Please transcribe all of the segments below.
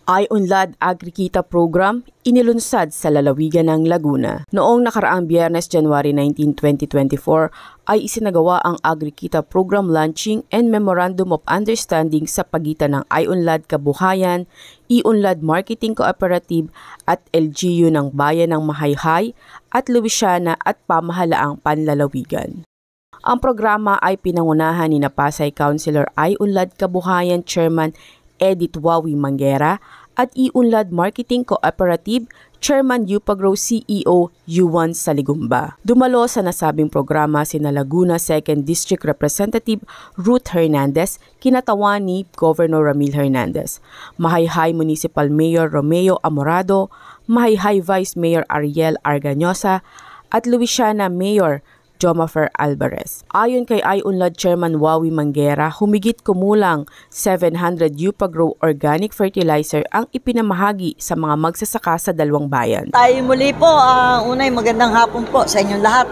Ay-Unlad Agrikita Program inilunsad sa lalawigan ng Laguna. Noong nakaraang Biyernes, January 19, 2024 ay isinagawa ang Agrikita Program Launching and Memorandum of Understanding sa pagitan ng Ay-Unlad Kabuhayan, I-Unlad Marketing Cooperative at LGU ng Bayan ng Mahayhay at Louisiana at Pamahalaang Panlalawigan. Ang programa ay pinangunahan ni Pasay Councilor Ay-Unlad Kabuhayan Chairman Edith Wawi Manguera at I-Unlad Marketing Cooperative Chairman Upagro CEO Yuan Saligumba. Dumalo sa nasabing programa sina Laguna 2nd District Representative Ruth Hernandez, kinatawan ni Governor Ramil Hernandez, Mahayhay Municipal Mayor Romeo Amorado, Mahayhay Vice Mayor Ariel Argañosa at Louisiana Mayor Jomafer Alvarez. Ayon kay Ay-Unlad Chairman Wawi Manguera, humigit kumulang 700 Upagro organic fertilizer ang ipinamahagi sa mga magsasaka sa dalawang bayan. Tayo muli po, unay magandang hapon po sa inyong lahat.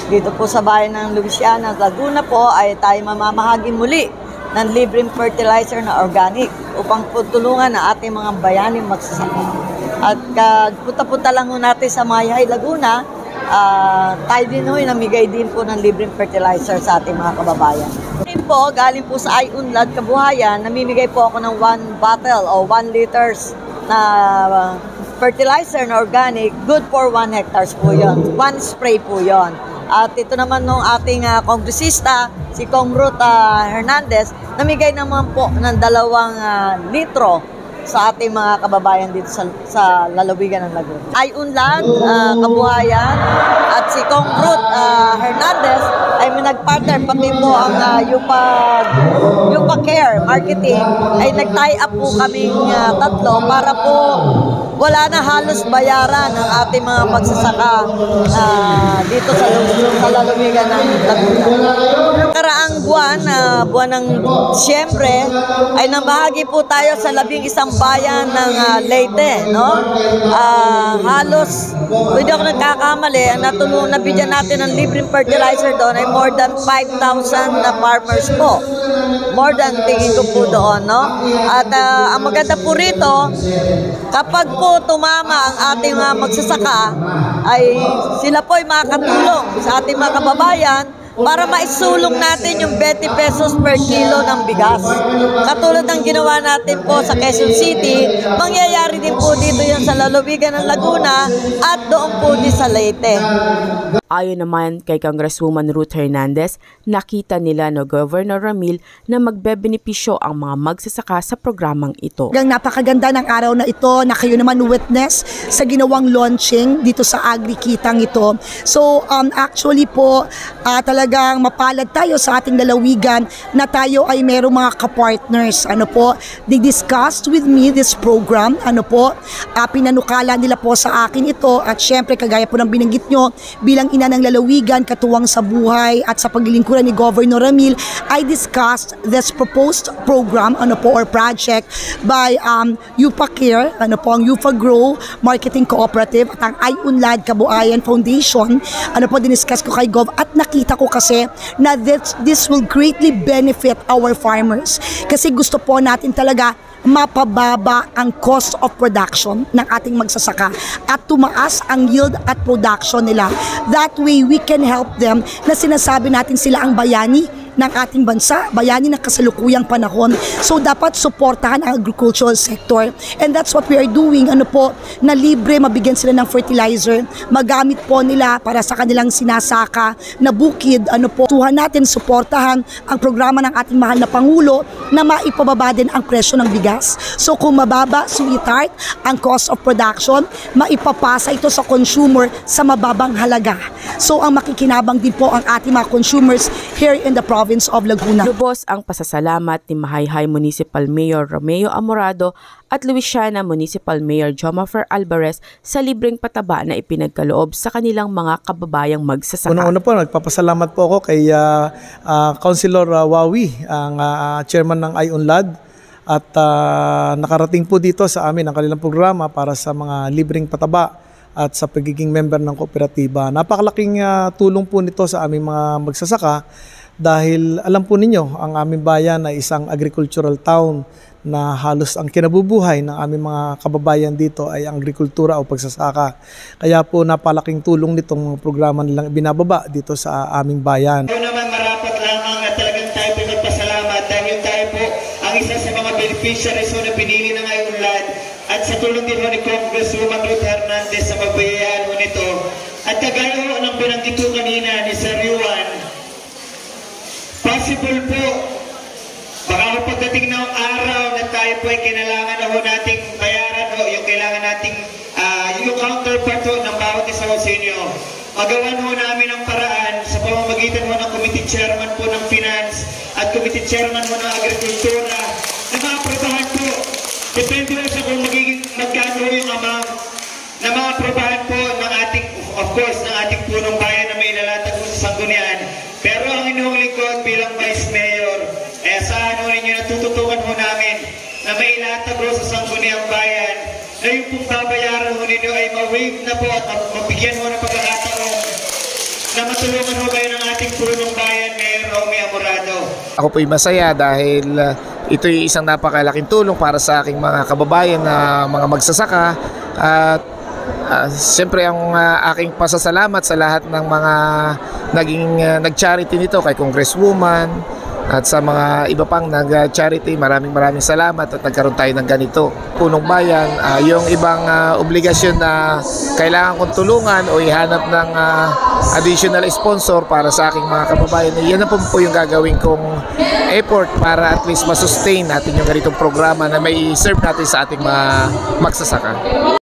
Dito po sa bayan ng Louisiana, Laguna po ay tayo mamamahagi muli ng libreng fertilizer na organic upang tulungan ang ating mga bayaning magsasaka. At punta-punta lang natin sa Mahayhay, Laguna, tayo din namigay din po ng libreng fertilizer sa ating mga kababayan. Galing po sa Ay-Unlad Kabuhayan, namimigay po ako ng 1 bottle o 1 liters na fertilizer na organic, good for 1 hectares po yon. 1 spray po yon. At ito naman nung ating kongresista, si Kong Ruth Hernandez, namigay naman po ng 2 litro sa ating mga kababayan dito sa lalawigan ng Laguna. Ay-Unlad Kabuhayan at si Kong Ruth Hernandez ay nag-partner, pati po ang Upacare Marketing ay nag-tie up po kaming tatlo para po wala na halos bayaran ng ating mga magsasaka dito sa lalawigan ng Laguna. Karaang buwan ng Siyempre, ay namahagi po tayo sa 11 bayan ng Leyte, halos, hindi ako nagkakamali, nabigyan natin ng libreng fertilizer doon ay more than 5,000 na farmers po. More than tingin ko po doon, At ang maganda po rito, kapag po tumama ang ating mga magsasaka, ay sila po ay makakatulong sa ating mga kababayan para maisulong natin yung 20 pesos per kilo ng bigas. Katulad ng ginawa natin po sa Quezon City, mangyayari din po dito yan sa lalawigan ng Laguna at doon po din sa Leyte. Ayon naman kay Congresswoman Ruth Hernandez, nakita nila Governor Ramil na magbebenepisyo ang mga magsasaka sa programang ito. Napakaganda ng araw na ito na kayo naman witness sa ginawang launching dito sa Agrikitang ito. So actually po talagang mapalad tayo sa ating lalawigan na tayo ay merong mga kapartners. They discussed with me this program. Pinanukala nila po sa akin ito at syempre kagaya po ng binanggit nyo bilang ina ng lalawigan, katuwang sa buhay at sa paglilingkuran ni Governor Ramil, I discussed this proposed program or project by Upacare, ang Upagro Marketing Cooperative at ang Ay-Unlad Kabuhayan Foundation. Diniscuss ko kay Gov at nakita ko kasi na this will greatly benefit our farmers kasi gusto po natin talaga mapababa ang cost of production ng ating magsasaka at tumaas ang yield at production nila. That way, we can help them na sinasabi natin sila ang bayani ng ating bansa, bayani ng kasalukuyang panahon. So dapat suportahan ang agricultural sector. And that's what we are doing. Na libre, mabigyan sila ng fertilizer, magamit po nila para sa kanilang sinasaka na bukid. Tuhan natin, suportahan ang programa ng ating mahal na Pangulo na maipababa din ang presyo ng bigas. So kung mababa, sweetheart, ang cost of production, maipapasa ito sa consumer sa mababang halaga. So ang makikinabang din po ang ating mga consumers here in the province of Laguna. Lubos ang pasasalamat ni Mahayhay Municipal Mayor Romeo Amorado at Louisiana Municipal Mayor Jomafer Alvarez sa libreng pataba na ipinagkaloob sa kanilang mga kababayang magsasaka. Una-una po, nagpapasalamat po ako kay Councilor Wawi, ang chairman ng Ay-Unlad, at nakarating po dito sa amin ang kanilang programa para sa mga libreng pataba at sa pagiging member ng kooperatiba. Napakalaking tulong po nito sa aming mga magsasaka dahil alam po ninyo, ang aming bayan ay isang agricultural town na halos ang kinabubuhay ng aming mga kababayan dito ay ang agrikultura o pagsasaka. Kaya po napalaking tulong nitong mga programa nilang binababa dito sa aming bayan. Ito naman marapat lamang na talagang tayo po magpasalamat dahil tayo po ang isa sa mga beneficiaries na pinili ng IUNLAD at sa tulong din ni Congresswoman Ruth Hernandez sa magbiyayaan nito. At kagaya ng binanggit ko kanina ni Sir Yuan, possible po baka pagdating ng araw na tayo po ay kailangan na ho nating bayaran yung kailangan nating yung counterpart ng bawat isa ho sa inyo. Magawan ho namin ang paraan sa pamamagitan ho ng Committee Chairman po ng Finance at Committee Chairman ho ng Agrikultura na maaprobahan po. Depende ho sa kung magkano yung amount na maaprobahan po ng ating, of course, ng ating punong bayan na may ilalatag po sa sanggunian. Pero ang inyong lingkod bilang Vice Mayor, asahan ho ninyo na tututukan ho namin na may ilatag ho sa sangguniang bayan na yung pong babayaran ho ninyo ay ma-waive na po at mabigyan ho ng pagkakataon na matulungan ho kayo ng ating punong bayan, Mayor Romy Amorado. Ako po'y masaya dahil ito'y isang napakalaking tulong para sa aking mga kababayan na mga magsasaka at siyempre ang aking pasasalamat sa lahat ng mga naging nag-charity nito kay Congresswoman at sa mga iba pang nag-charity. Maraming salamat at nagkaroon tayo ng ganito. Punong bayan, yung ibang obligasyon na kailangan kong tulungan o ihanap ng additional sponsor para sa aking mga kababayan, yan na po yung gagawin kong effort para at least masustain natin yung ganitong programa na may serve natin sa ating mga magsasaka.